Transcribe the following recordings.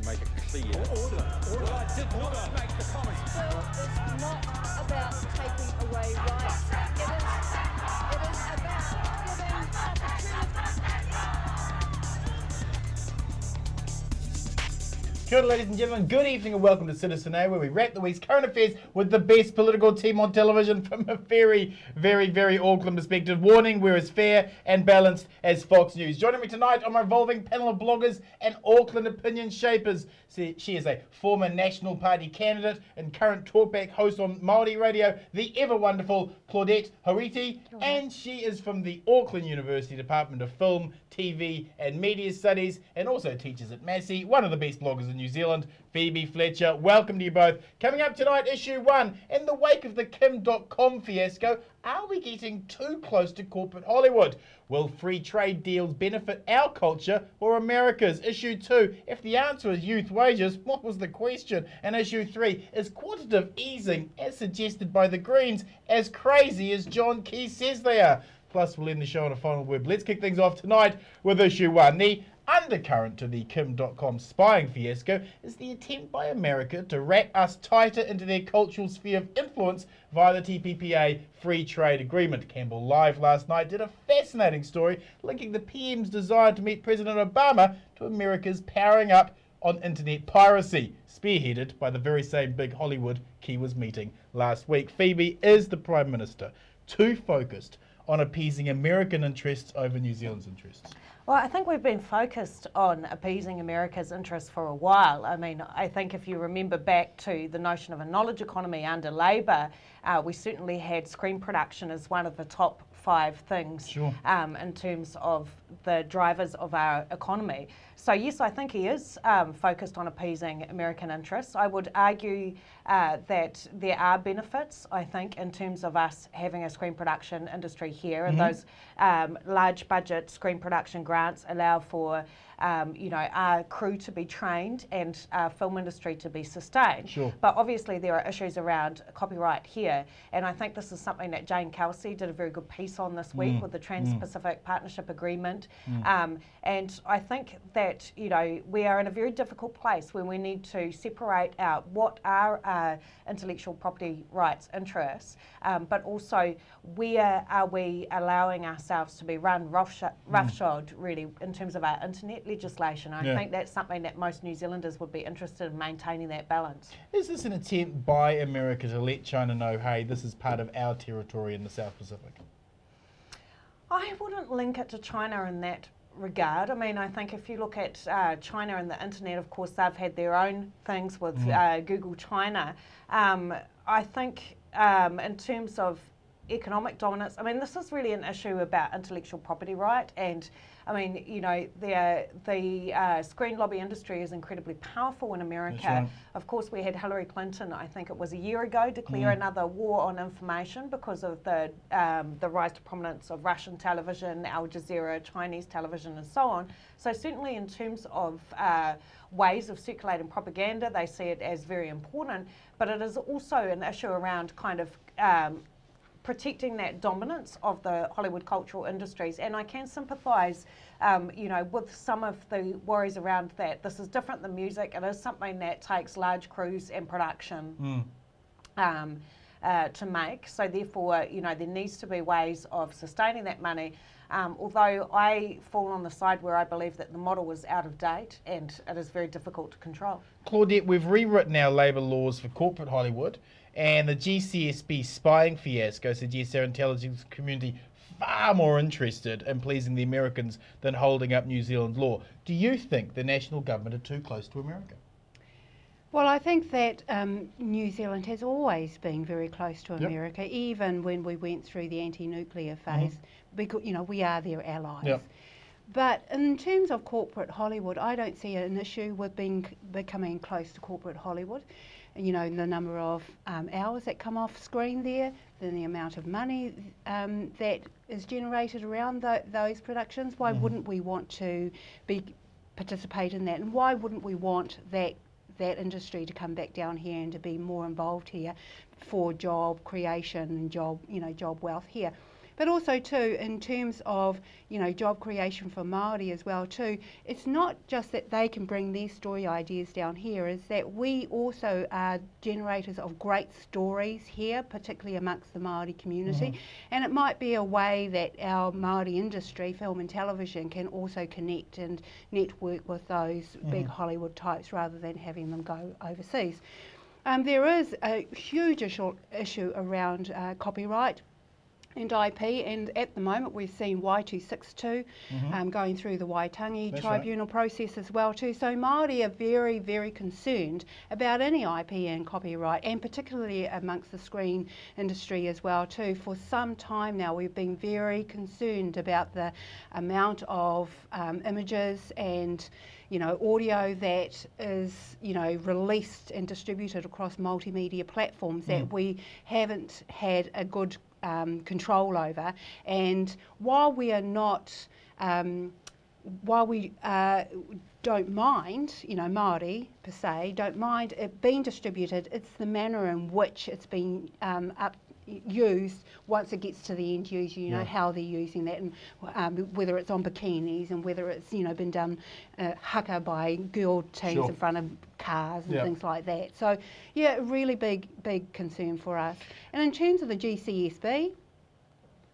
make it clear. Order. Well, I did not make the comments. Bill is not about taking away rights. It is about giving opportunity. Kia ora, ladies and gentlemen, good evening and welcome to Citizen A, where we wrap the week's current affairs with the best political team on television from a very, very Auckland perspective. Warning, we're as fair and balanced as Fox News. Joining me tonight on my revolving panel of bloggers and Auckland opinion shapers. She is a former National Party candidate and current talkback host on Māori radio, the ever wonderful Claudette Hauiti, and she is from the Auckland University Department of Film, TV and Media Studies, and also teaches at Massey, one of the best bloggers in New Zealand, Phoebe, Fletcher. Welcome to you both. Coming up tonight, issue 1. In the wake of the Kim.com fiasco, are we getting too close to corporate Hollywood? Will free trade deals benefit our culture or America's? Issue 2. If the answer is youth wages, what was the question? And issue 3. Is quantitative easing, as suggested by the Greens, as crazy as John Key says they are? Plus, we'll end the show on a final word. Let's kick things off tonight with issue 1. The undercurrent to the Kim.com spying fiasco is the attempt by America to wrap us tighter into their cultural sphere of influence via the TPPA free trade agreement. Campbell Live last night did a fascinating story linking the PM's desire to meet President Obama to America's powering up on internet piracy, spearheaded by the very same big Hollywood Key was meeting last week. Phoebe, is the Prime Minister too focused on appeasing American interests over New Zealand's interests? Well, I think we've been focused on appeasing America's interests for a while. I mean, I think if you remember back to the notion of a knowledge economy under Labor, we certainly had screen production as one of the top 5 things in terms of the drivers of our economy. So yes, I think he is focused on appeasing American interests. I would argue that there are benefits, I think, in terms of us having a screen production industry here, and those large budget screen production grants allow for our crew to be trained and our film industry to be sustained. But obviously there are issues around copyright here, and I think this is something that Jane Kelsey did a very good piece on this week with the Trans-Pacific Partnership Agreement. And I think that we are in a very difficult place when we need to separate out what are our intellectual property rights interests, but also where are we allowing ourselves to be run roughshod really in terms of our internet legislation. I think that's something that most New Zealanders would be interested in, maintaining that balance. Is this an attempt by America to let China know, hey, this is part of our territory in the South Pacific? I wouldn't link it to China in that regard. I mean, I think if you look at China and the internet, of course, they've had their own things with Google China. I think in terms of economic dominance, I mean, this is really an issue about intellectual property right, and I mean, the screen lobby industry is incredibly powerful in America. Of course, we had Hillary Clinton, I think it was a year ago, declare another war on information because of the rise to prominence of Russian television, Al Jazeera, Chinese television, and so on. So certainly in terms of ways of circulating propaganda, they see it as very important, but it is also an issue around kind of protecting that dominance of the Hollywood cultural industries. And I can sympathise, with some of the worries around that. This is different than music. It is something that takes large crews and production to make. So therefore, there needs to be ways of sustaining that money. Although I fall on the side where I believe that the model is out of date and it is very difficult to control. Claudette, we've rewritten our labour laws for corporate Hollywood, and the GCSB spying fiasco suggests our intelligence community far more interested in pleasing the Americans than holding up New Zealand's law. Do you think the national government are too close to America? Well, I think that New Zealand has always been very close to America, even when we went through the anti-nuclear phase, because we are their allies. But in terms of corporate Hollywood, I don't see an issue with becoming close to corporate Hollywood. The number of hours that come off screen there, then the amount of money that is generated around those productions. Why wouldn't we want to participate in that? And why wouldn't we want that industry to come back down here and to be more involved here for job creation and job wealth here? But also too, in terms of, you know, job creation for Māori as well too, it's not just that they can bring their story ideas down here, is that we also are generators of great stories here, particularly amongst the Māori community. And it might be a way that our Māori industry, film and television, can also connect and network with those big Hollywood types rather than having them go overseas. There is a huge issue around copyright and IP, and at the moment we've seen Y262 going through the Waitangi tribunal process as well too. So Māori are very, very concerned about any IP and copyright, and particularly amongst the screen industry as well too. For some time now we've been very concerned about the amount of images and, you know, audio that is, you know, released and distributed across multimedia platforms that we haven't had a good control over. And while we are not, while we don't mind, you know, Māori per se, don't mind it being distributed, it's the manner in which it's been used once it gets to the end user, you know, how they're using that, and whether it's on bikinis and whether it's, you know, been done haka by girl teams in front of cars and things like that. So yeah, really big concern for us. And in terms of the GCSB,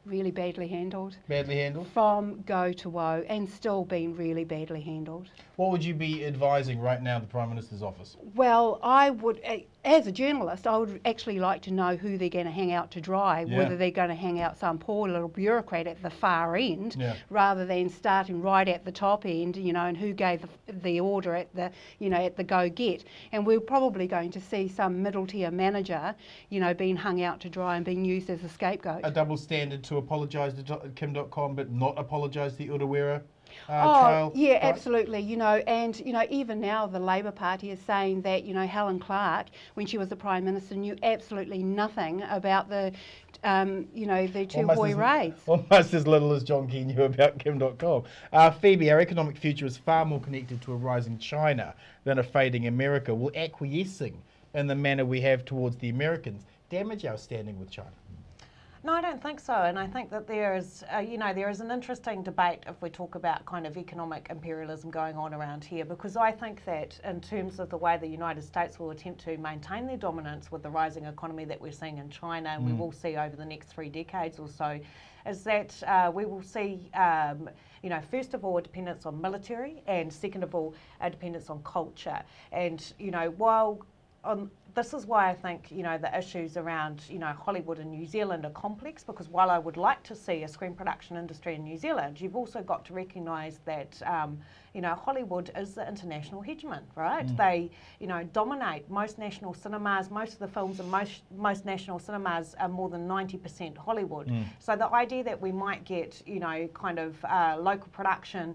really badly handled. Badly handled? From go to woe, and still being really badly handled. What would you be advising right now the Prime Minister's office? Well, I would, as a journalist, I would actually like to know who they're going to hang out to dry, whether they're going to hang out some poor little bureaucrat at the far end, rather than starting right at the top end, you know, and who gave the order at the, you know, at the go-get. And we're probably going to see some middle-tier manager, you know, being hung out to dry and being used as a scapegoat. A double standard to apologise to Kim.com but not apologise to the Urewera trial? Yeah, right? Absolutely. You know, and, you know, even now the Labour Party is saying that, you know, Helen Clark, when she was the Prime Minister, knew absolutely nothing about the, you know, the Tūhoe raids. Almost as little as John Key knew about Kim.com. Phoebe, our economic future is far more connected to a rising China than a fading America. Will acquiescing in the manner we have towards the Americans damage our standing with China? No, I don't think so, and I think that there is, you know, there is an interesting debate if we talk about kind of economic imperialism going on around here, because I think that in terms of the way the United States will attempt to maintain their dominance with the rising economy that we're seeing in China, and we will see over the next 3 decades or so, is that we will see, you know, first of all, a dependence on military, and second of all, a dependence on culture. And, you know, while this is why I think, you know, the issues around, you know, Hollywood and New Zealand are complex, because while I would like to see a screen production industry in New Zealand, you've also got to recognise that, you know, Hollywood is the international hegemon, right? They, you know, dominate most national cinemas. Most of the films in most national cinemas are more than 90% Hollywood. So the idea that we might get, you know, kind of local production,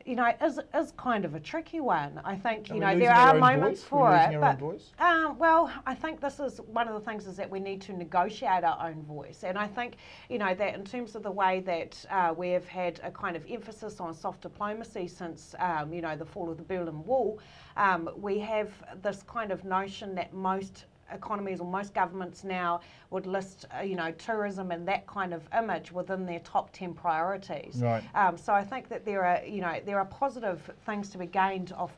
you know, is kind of a tricky one. I think, you know, there are moments for it, but well, I think this is one of the things, is that we need to negotiate our own voice. And I think, you know, that in terms of the way that we have had a kind of emphasis on soft diplomacy since, you know, the fall of the Berlin Wall, we have this kind of notion that most economies or most governments now would list, you know, tourism and that kind of image within their top 10 priorities. Right. So I think that there are, you know, there are positive things to be gained off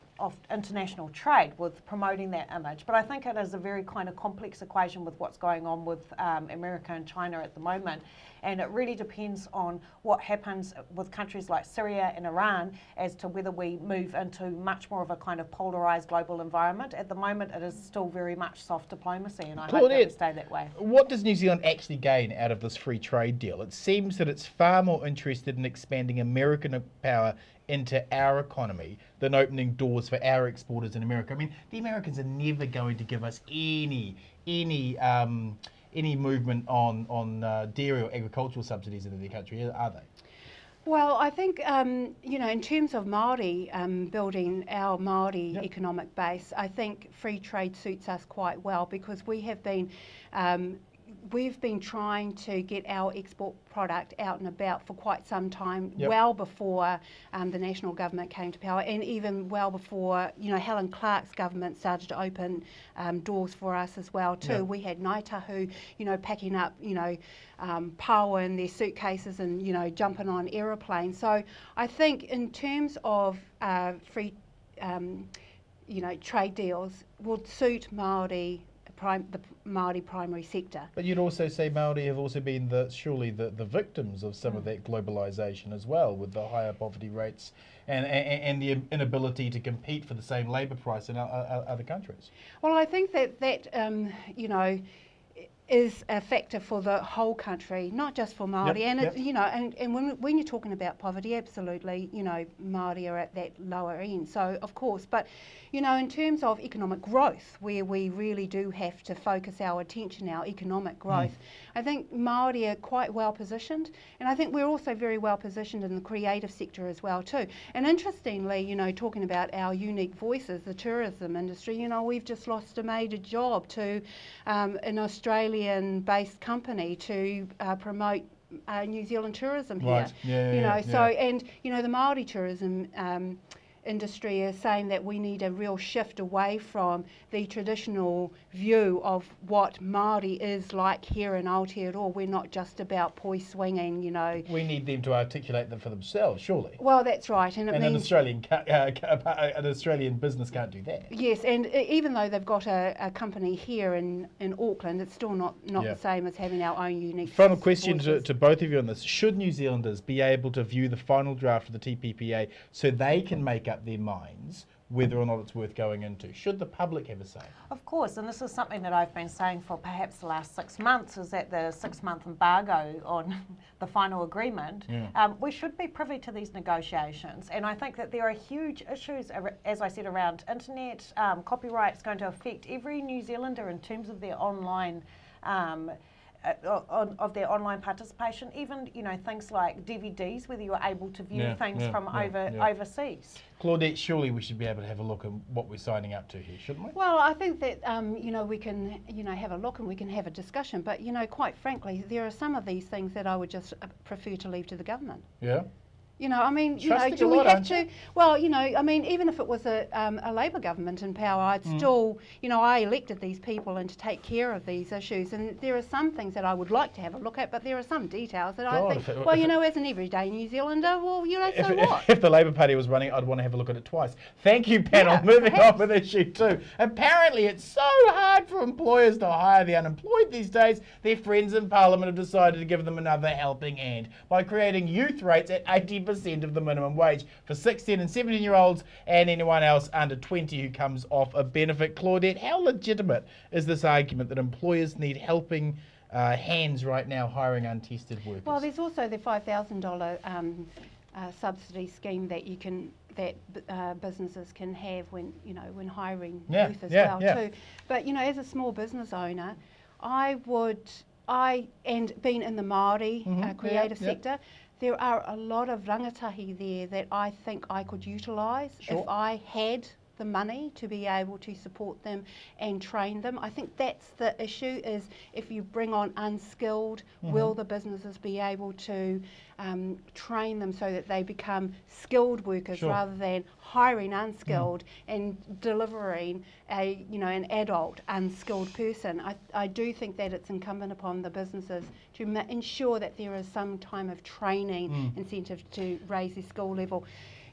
international trade with promoting that image. But I think it is a very kind of complex equation with what's going on with America and China at the moment. And it really depends on what happens with countries like Syria and Iran as to whether we move into much more of a kind of polarised global environment. At the moment, it is still very much soft diplomacy, and I hope that will stay that way. What does New Zealand actually gain out of this free trade deal? It seems that it's far more interested in expanding American power into our economy than opening doors for our exporters in America. I mean, the Americans are never going to give us any movement on dairy or agricultural subsidies into their country, are they? Well, I think, you know, in terms of Māori, building our Māori economic base, I think free trade suits us quite well, because we have been we've been trying to get our export product out and about for quite some time, Yep. well before the national government came to power, and even well before, you know, Helen Clark's government started to open doors for us as well too. Yep. We had Ngāi Tahu, you know, packing up, you know, power in their suitcases and, you know, jumping on aeroplanes. So I think in terms of free, you know, trade deals would suit Māori, the Māori primary sector. But you'd also say Māori have also been surely the victims of some of that globalisation as well, with the higher poverty rates and the inability to compete for the same labour price in other countries. Well, I think that you know, is a factor for the whole country, not just for Māori. Yep, And yep. it, you know, and when you're talking about poverty, absolutely, you know, Māori are at that lower end. So of course, but you know, in terms of economic growth, where we really do have to focus our attention, our economic growth, I think Māori are quite well positioned, and I think we're also very well positioned in the creative sector as well too. And interestingly, you know, talking about our unique voices, the tourism industry, you know, we've just lost a major job to an Australian-based company to promote New Zealand tourism here. Right. Yeah, you know, yeah, so yeah. and you know, the Māori tourism industry is saying that we need a real shift away from the traditional view of what Māori is like here in Aotearoa. We're not just about poi swinging, you know. We need them to articulate them for themselves, surely. Well, that's right, and it And means an Australian business can't do that. yes, and even though they've got a company here in Auckland, it's still not Yeah. the same as having our own unique. Final question voices. to both of you on this. Should New Zealanders be able to view the final draft of the TPPA so they can make up their minds whether or not it's worth going into? Should the public have a say? Of course, and this is something that I've been saying for perhaps the last 6 months, is that the 6-month embargo on the final agreement, we should be privy to these negotiations. And I think that there are huge issues, as I said, around internet, copyright is going to affect every New Zealander in terms of their online of their online participation, even, you know, things like DVDs, whether you're able to view things from overseas. Claudette, surely we should be able to have a look at what we're signing up to here, shouldn't we? Well, I think that you know, we can, you know, have a look and we can have a discussion. But you know, quite frankly, there are some of these things that I would just prefer to leave to the government. Yeah. You know, I mean, you know, Trusting do a we lot, have aren't to? you? Well, you know, I mean, even if it was a Labor government in power, I'd still, you know, I elected these people and to take care of these issues. And there are some things that I would like to have a look at, but there are some details that I think, well, you know, as an everyday New Zealander, well, you know, so what? If the Labor Party was running, I'd want to have a look at it twice. Thank you, panel. Yeah, Moving perhaps. on with issue 2. Apparently, it's so hard for employers to hire the unemployed these days, their friends in Parliament have decided to give them another helping hand by creating youth rates at 80% of the minimum wage for 16 and 17-year-olds and anyone else under 20 who comes off a benefit. Claudette, how legitimate is this argument that employers need helping hands right now hiring untested workers? Well, there's also the $5,000 subsidy scheme that you can businesses can have when, you know, when hiring youth as well too. But you know, as a small business owner, and being in the Māori creative sector, there are a lot of rangatahi there that I think I could utilise if I had the money to be able to support them and train them. I think that's the issue, is if you bring on unskilled, will the businesses be able to train them so that they become skilled workers rather than hiring unskilled and delivering a, you know, an adult unskilled person. I do think that it's incumbent upon the businesses to ensure that there is some time of training incentive to raise their skill level.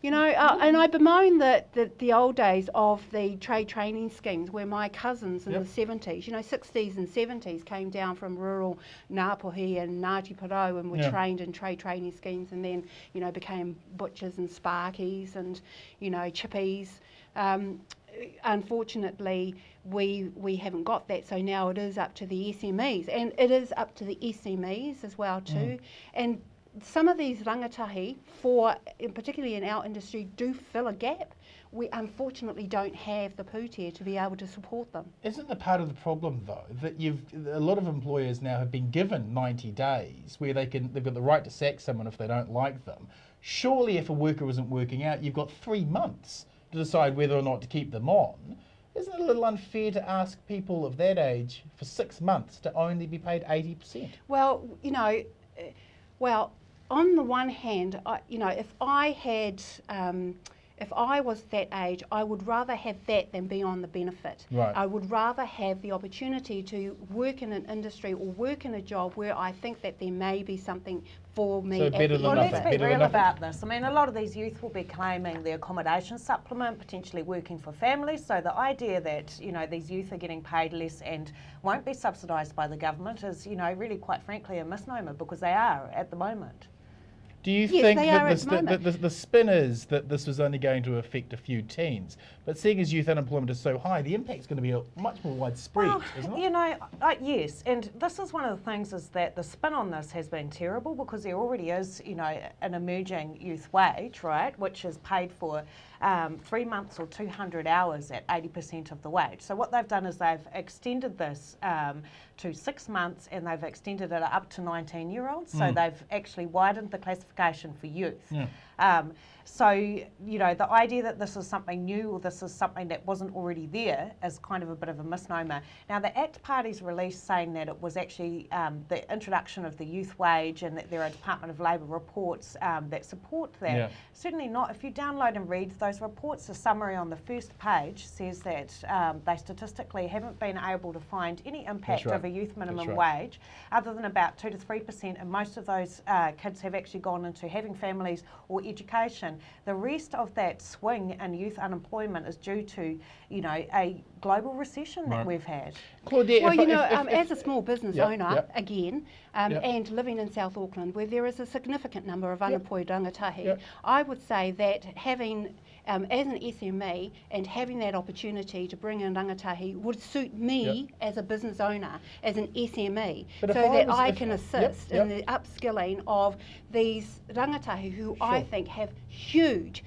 You know, and I bemoan the old days of the trade training schemes where my cousins in the 70s, you know, 60s and 70s came down from rural Ngāpuhi and Ngāti Porou and were trained in trade training schemes, and then, you know, became butchers and sparkies and, you know, chippies. Unfortunately, we haven't got that, so now it is up to the SMEs, and it is up to the SMEs as well too. And some of these rangatahi, particularly in our industry, do fill a gap. We unfortunately don't have the pūtea to be able to support them. Isn't the part of the problem, though, that a lot of employers now have been given 90 days where they've got the right to sack someone if they don't like them? Surely if a worker isn't working out, you've got 3 months to decide whether or not to keep them on. isn't it a little unfair to ask people of that age for 6 months to only be paid 80%? Well, you know, on the one hand, you know, if I had, if I was that age, I would rather have that than be on the benefit. Right. I would rather have the opportunity to work in an industry or work in a job where I think that there may be something for me. So at better the than end Well, of nothing. let's it. be Better than real nothing. about this. I mean, a lot of these youth will be claiming the accommodation supplement, potentially working for families. So the idea that, you know, these youth are getting paid less and won't be subsidised by the government is, you know, really quite frankly a misnomer, because they are at the moment. Do you Yes, think they that are at the moment. the spin is that this was only going to affect a few teens, but seeing as youth unemployment is so high, the impact's going to be much more widespread, Well, isn't it? you know, yes, and this is one of the things, is that the spin on this has been terrible, because there already is, you know, an emerging youth wage, right, which is paid for 3 months or 200 hours at 80% of the wage. So what they've done is they've extended this to 6 months, and they've extended it up to 19-year-olds. So they've actually widened the classification for youth. So, you know, the idea that this is something new or this is something that wasn't already there is kind of a bit of a misnomer. Now, the ACT Party's release saying that it was actually the introduction of the youth wage, and that there are Department of Labour reports that support that. Yeah. Certainly not. If you download and read those reports, the summary on the first page says that they statistically haven't been able to find any impact right. of a youth minimum That's right. wage, other than about 2 to 3%, and most of those kids have actually gone into having families or education. The rest of that swing in youth unemployment is due to, you know, a global recession that we've had. Claudette, Well, if- you know, if- as a small business Yep, owner, yep. again, Yep. and living in South Auckland, where there is a significant number of unemployed rangatahi, Yep. I would say that having, as an SME, and having that opportunity to bring in rangatahi would suit me as a business owner, as an SME, But so if I that was- I if- can yep, assist yep. in the upskilling of these rangatahi who I Sure. think have huge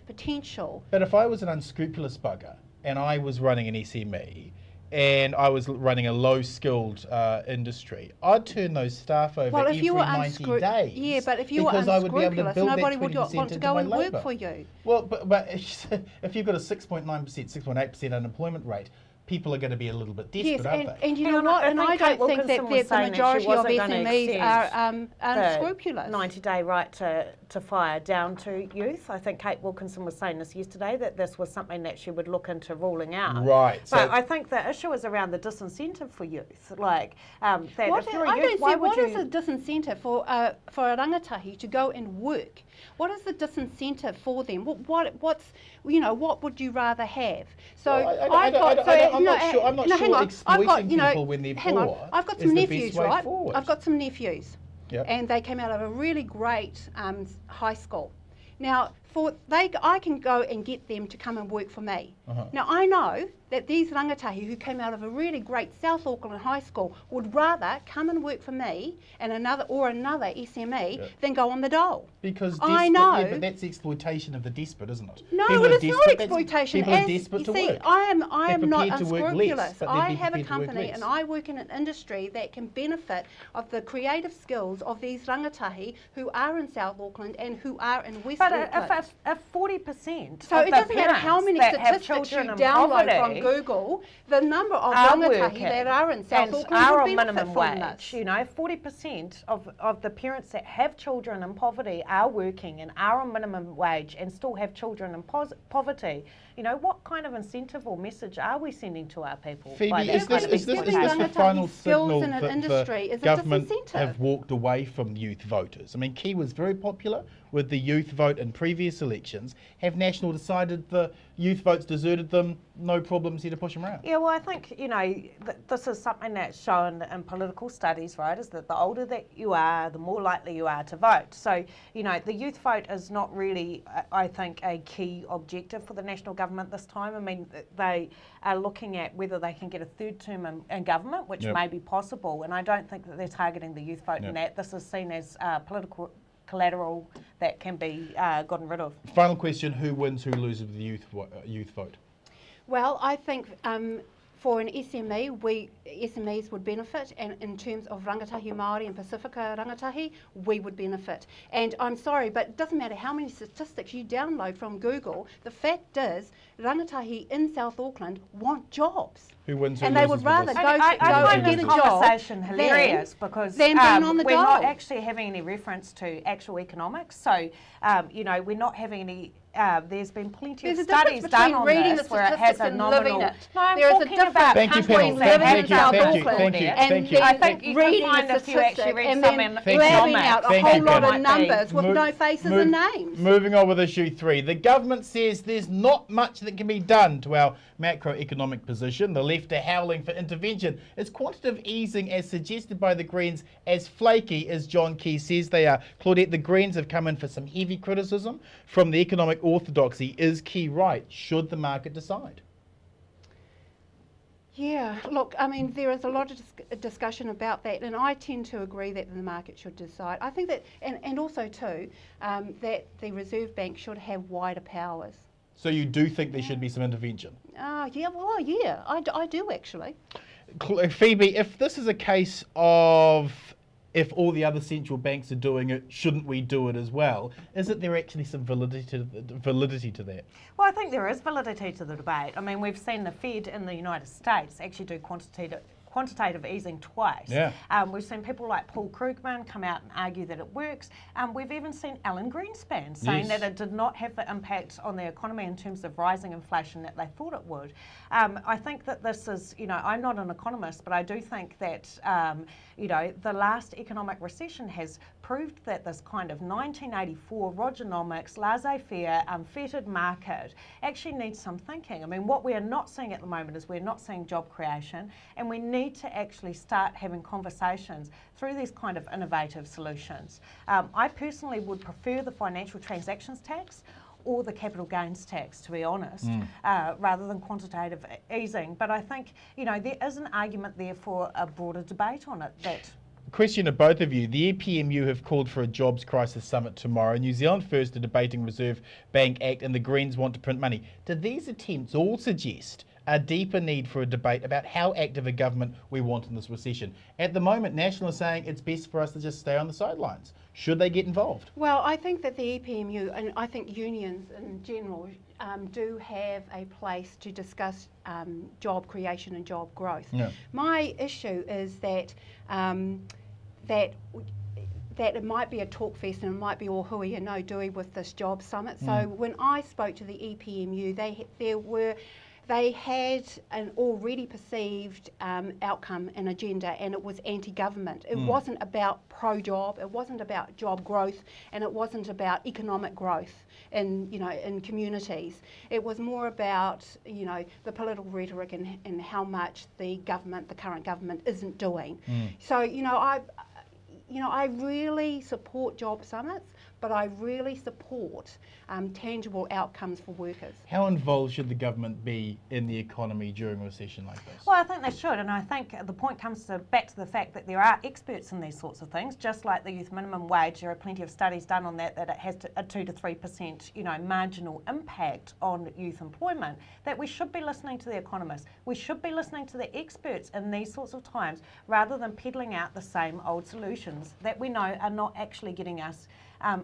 potential. But if I was an unscrupulous bugger and I was running an SME and I was running a low-skilled industry, I'd turn those staff over Well, if every you were 90 days. yeah, but if you were because I would be able to unscrupulous, build that nobody would 20% want to into go my and labour. work for you. Well, but if you've got a 6.9%, 6.8% unemployment rate, people are going to be a little bit desperate, Yes, aren't they? and you Hang know on, what? I And think I Kate don't think Wilkinson was that the saying that she majority of wasn't gonna SMEs are extend unscrupulous. The 90-day right to fire down to youth. I think Kate Wilkinson was saying this yesterday, that this was something that she would look into ruling out. Right, But so- I think the issue is around the disincentive for youth. Like, that What, if you're I a don't youth, see why would what is you... the disincentive for a rangatahi to go and work. What is the disincentive for them? What's, you know, what would you rather have? So Well, I'm not sure exploiting people when they're hang on. poor I've got is some the best nephews, way right? forward. I've got some nephews, Yep. and they came out of a really great high school. Now, I can go and get them to come and work for me. Now, I know that these rangatahi who came out of a really great South Auckland high school would rather come and work for me and another SME than go on the dole. Because I desperate, know. yeah, but that's the exploitation of the desperate, isn't it? No, People it are is not desperate, exploitation. People are As desperate you to see, work. I am They're not prepared to work less, unscrupulous. but they'd I be have a prepared to work company less. and I work in an industry that can benefit of the creative skills of these rangatahi who are in South Auckland and who are in West But Auckland. if 40% So of it the doesn't matter how parents many that have statistics you children in download poverty from Google, the number of are rangatahi working that are in South and Auckland are would on benefit minimum from wage. this. You know, 40% of the parents that have children in poverty are working and are on minimum wage and still have children in poverty. You know, what kind of incentive or message are we sending to our people? Phoebe, by that is kind this of the exploitation? final skills signal in an that industry the is a government disincentive. have walked away from youth voters? I mean, Key was very popular with the youth vote in previous elections. Have National decided the youth votes deserted them? No problems here to push them around. Yeah, well, I think, you know, this is something that's shown in political studies, right, is that the older that you are, the more likely you are to vote. So, you know, the youth vote is not really, I think, a key objective for the national government this time. I mean, they are looking at whether they can get a third term in government, which may be possible, and I don't think that they're targeting the youth vote in that. This is seen as political collateral that can be gotten rid of. Final question, who wins, who loses the youth vote? Well, I think for an SME, SMEs would benefit, and in terms of rangatahi Māori and Pacifica rangatahi, we would benefit. And I'm sorry, but it doesn't matter how many statistics you download from Google, the fact is rangatahi in South Auckland want jobs. Who wins, who and they loses would rather with go, this? I find and this get a job conversation hilarious because than being on the we're not dole. actually having any reference to actual economics. So, you know, we're not having any. There's been plenty There's of a difference studies done between on reading this the where it has statistics a and nominal. living it. No, I'm There is a talking about difference. Thank you, countries panel. that living have in Thank you, South thank you, Auckland thank you, and thank you. then I think you can reading find the if you actually read and some then in blabbing economics. out a Thank whole you, lot Pam. of numbers with Mo- no faces move- and names. Moving on with issue 3. The government says there's not much that can be done to our macroeconomic position. The left are howling for intervention. Is quantitative easing, as suggested by the Greens, as flaky as John Key says they are? Claudette, the Greens have come in for some heavy criticism from the economic orthodoxy. Is Key right? Should the market decide? Yeah, look, I mean, there is a lot of discussion about that, and I tend to agree that the market should decide. I think that, and also too, that the Reserve Bank should have wider powers. So you do think there should be some intervention? Yeah, well, yeah, I do actually. Phoebe, if this is a case of if all the other central banks are doing it, shouldn't we do it as well? Isn't there actually some validity to that? Well, I think there is validity to the debate. I mean, we've seen the Fed in the United States actually do quantitative easing twice. Yeah. We've seen people like Paul Krugman come out and argue that it works. We've even seen Alan Greenspan saying Yes. that it did not have the impact on the economy in terms of rising inflation that they thought it would. I think that this is, you know, I'm not an economist, but I do think that, you know, the last economic recession has proved that this kind of 1984 Rogernomics, laissez-faire, unfettered market actually needs some thinking. I mean, what we are not seeing at the moment is we're not seeing job creation, and we need to actually start having conversations through these kind of innovative solutions. I personally would prefer the financial transactions tax or the capital gains tax, to be honest, rather than quantitative easing. But I think, you know, there is an argument there for a broader debate on it. That Question to both of you. The EPMU have called for a jobs crisis summit tomorrow. New Zealand First are debating Reserve Bank Act, and the Greens want to print money. Do these attempts all suggest a deeper need for a debate about how active a government we want in this recession? At the moment, National are saying it's best for us to just stay on the sidelines. Should they get involved? Well, I think that the EPMU, and I think unions in general, do have a place to discuss job creation and job growth. Yeah. My issue is that that it might be a talk fest and it might be all hui and no doing with this job summit. So when I spoke to the EPMU, they had an already perceived outcome and agenda, and it was anti-government. It wasn't about pro-job, it wasn't about job growth, and it wasn't about economic growth in communities. It was more about, you know, the political rhetoric and how much the current government isn't doing. So, I really support job summits, but I really support tangible outcomes for workers. How involved should the government be in the economy during a recession like this? Well, I think they should, and I think the point comes back to the fact that there are experts in these sorts of things, just like the youth minimum wage. There are plenty of studies done on that it has a 2 to 3%, you know, marginal impact on youth employment. That we should be listening to the economists. We should be listening to the experts in these sorts of times, rather than peddling out the same old solutions that we know are not actually getting us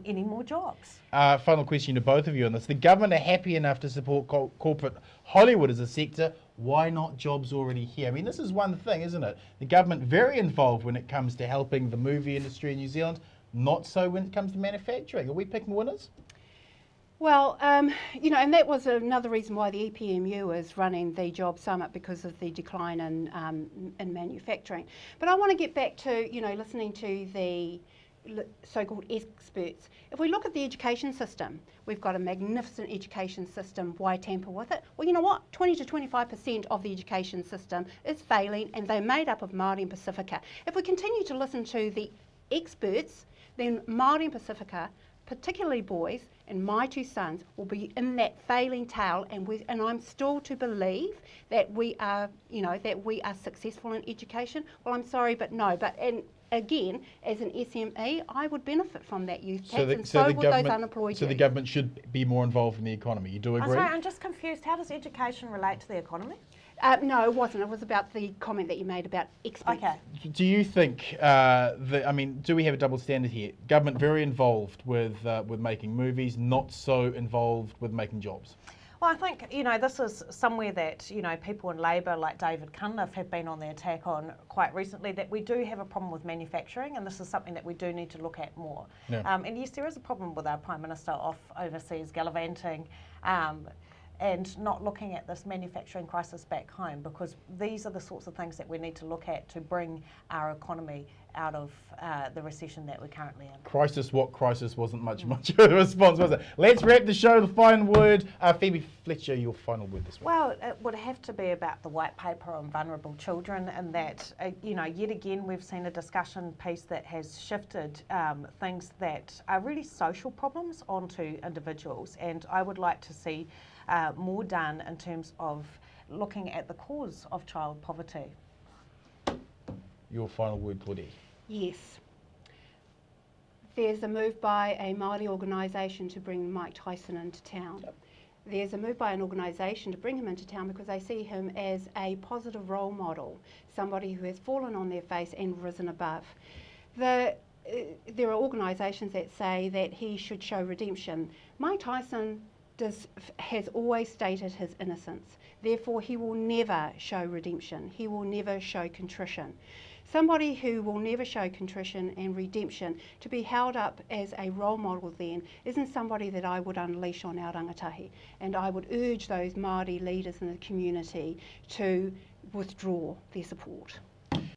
any more jobs. Final question to both of you on this. The government are happy enough to support corporate Hollywood as a sector. Why not jobs already here? I mean, this is one thing, isn't it? The government very involved when it comes to helping the movie industry in New Zealand, not so when it comes to manufacturing. Are we picking winners? Well, and that was another reason why the EPMU is running the Job Summit, because of the decline in manufacturing. But I want to get back to, listening to the so-called experts. If we look at the education system, we've got a magnificent education system. Why tamper with it? Well, you know what? 20 to 25% of the education system is failing, and they're made up of Māori and Pacifica. If we continue to listen to the experts, then Māori and Pacifica, particularly boys, and my 2 sons will be in that failing tail, and I'm still to believe that we are, successful in education. Well, I'm sorry, but no. Again, as an SME, I would benefit from that youth tax, and so would those unemployed. So the government should be more involved in the economy. You do agree? I'm sorry, I'm just confused. How does education relate to the economy? No, it wasn't. It was about the comment that you made about experts. Okay. Do you think, do we have a double standard here? Government very involved with making movies, not so involved with making jobs? Well, I think, this is somewhere that, people in Labour like David Cunliffe have been on the attack on quite recently, that we do have a problem with manufacturing, and this is something that we do need to look at more. Yeah. And yes, there is a problem with our Prime Minister off overseas gallivanting and not looking at this manufacturing crisis back home, because these are the sorts of things that we need to look at to bring our economy out of the recession that we're currently in. Crisis, what crisis? Wasn't much of a response, was it? Let's wrap the show. The final word. Phoebe, Fletcher, your final word this week. Well, it would have to be about the white paper on vulnerable children, and that, yet again we've seen a discussion piece that has shifted things that are really social problems onto individuals, and I would like to see more done in terms of looking at the cause of child poverty. Your final word, Claudette. Yes. There's a move by a Māori organisation to bring Mike Tyson into town. Yep. There's a move by an organisation to bring him into town because they see him as a positive role model, somebody who has fallen on their face and risen above. There are organisations that say that he should show redemption. Mike Tyson has always stated his innocence. Therefore, he will never show redemption. He will never show contrition. Somebody who will never show contrition and redemption, to be held up as a role model then, isn't somebody that I would unleash on our rangatahi. And I would urge those Māori leaders in the community to withdraw their support.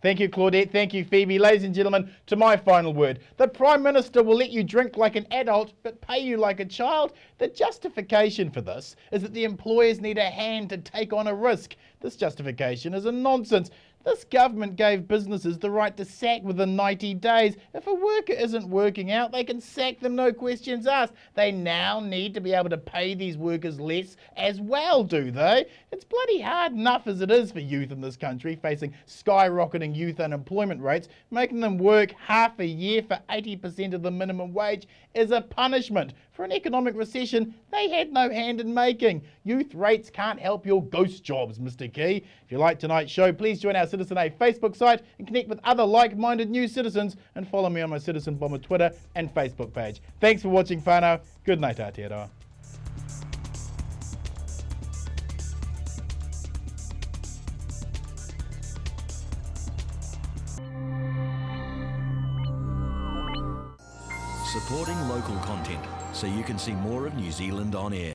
Thank you, Claudette. Thank you, Phoebe. Ladies and gentlemen, to my final word. The Prime Minister will let you drink like an adult but pay you like a child. The justification for this is that the employers need a hand to take on a risk. This justification is a nonsense. This government gave businesses the right to sack within 90 days. If a worker isn't working out, they can sack them, no questions asked. They now need to be able to pay these workers less as well, do they? It's bloody hard enough as it is for youth in this country, facing skyrocketing youth unemployment rates. Making them work half a year for 80% of the minimum wage is a punishment. For an economic recession, they had no hand in making. Youth rates can't help your ghost jobs, Mr. Key. If you like tonight's show, please join our Citizen A Facebook site and connect with other like-minded new citizens, and follow me on my Citizen Bomber Twitter and Facebook page. Thanks for watching, whānau. Good night, Aotearoa. Supporting local content so you can see more of New Zealand on air.